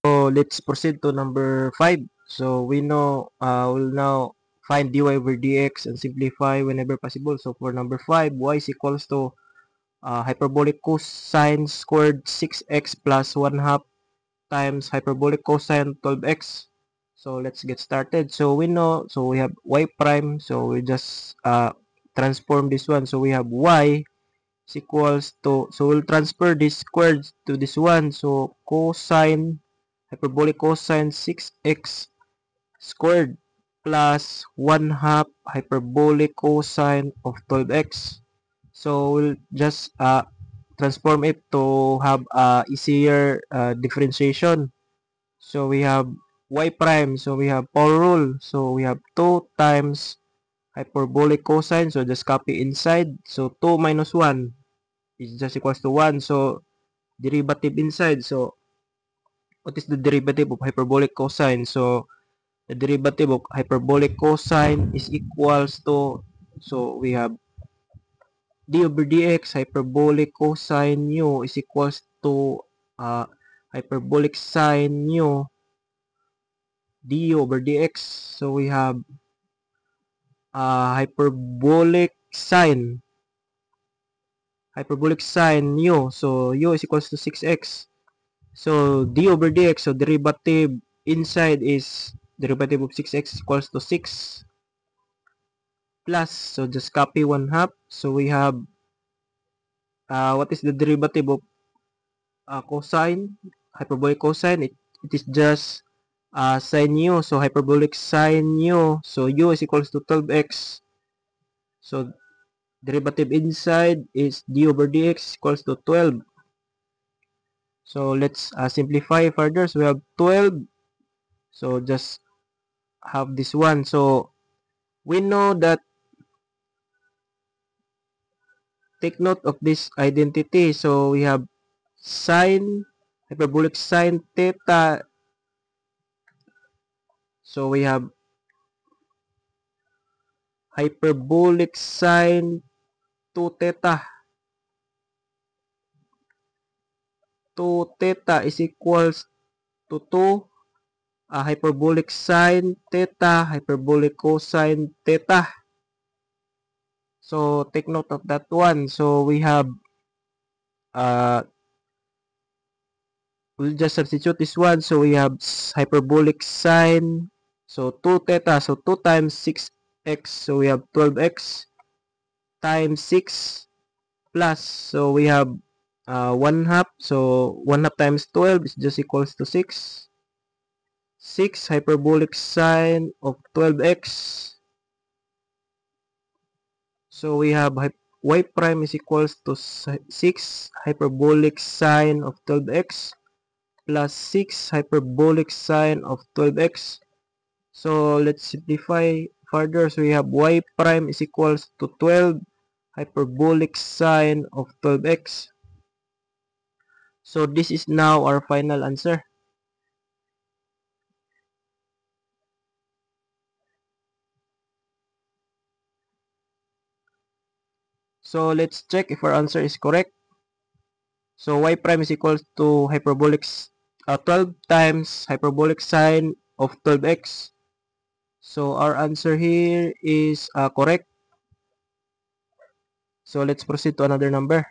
So let's proceed to number 5. So we know we'll now find dy over dx and simplify whenever possible. So for number 5, y is equals to hyperbolic cosine squared 6x plus 1 half times hyperbolic cosine 12x. So let's get started. So we know, so we have y prime. So we just transform this one. So we have y is equals to, so we'll transfer this squared to this one. So cosine, hyperbolic cosine 6x squared plus 1 half hyperbolic cosine of 12x. So we'll just transform it to have easier differentiation. So we have y prime. So we have power rule. So we have 2 times hyperbolic cosine. So just copy inside. So 2 minus 1 is just equals to 1. So derivative inside. So what is the derivative of hyperbolic cosine? So the derivative of hyperbolic cosine is equals to, so we have d over dx hyperbolic cosine mu is equals to uh, hyperbolic sine mu du over dx. So we have hyperbolic sine mu. So u is equals to 6x. So d over dx, so derivative inside is derivative of 6x equals to 6 plus, so just copy 1 half. So we have what is the derivative of cosine, hyperbolic cosine? It is just sine u. So hyperbolic sine u, so u is equals to 12x. So derivative inside is d over dx equals to 12. So let's simplify further. So we have 12. So just have this one. So we know that, take note of this identity. So we have sine, hyperbolic sine theta. So we have hyperbolic sine 2 theta. 2 theta is equals to 2 hyperbolic sine theta, hyperbolic cosine theta. So take note of that one. So we have we'll just substitute this one. So we have hyperbolic sine, so 2 theta, so 2 times 6x, so we have 12x times 6 plus, so we have 1 half, so 1 half times 12 is just equals to 6. 6 hyperbolic sine of 12x. So we have y prime is equals to 6 hyperbolic sine of 12x plus 6 hyperbolic sine of 12x. So let's simplify further. So we have y prime is equals to 12 hyperbolic sine of 12x. So this is now our final answer. So let's check if our answer is correct. So y prime is equals to hyperbolic 12 times hyperbolic sine of 12x. So our answer here is correct. So let's proceed to another number.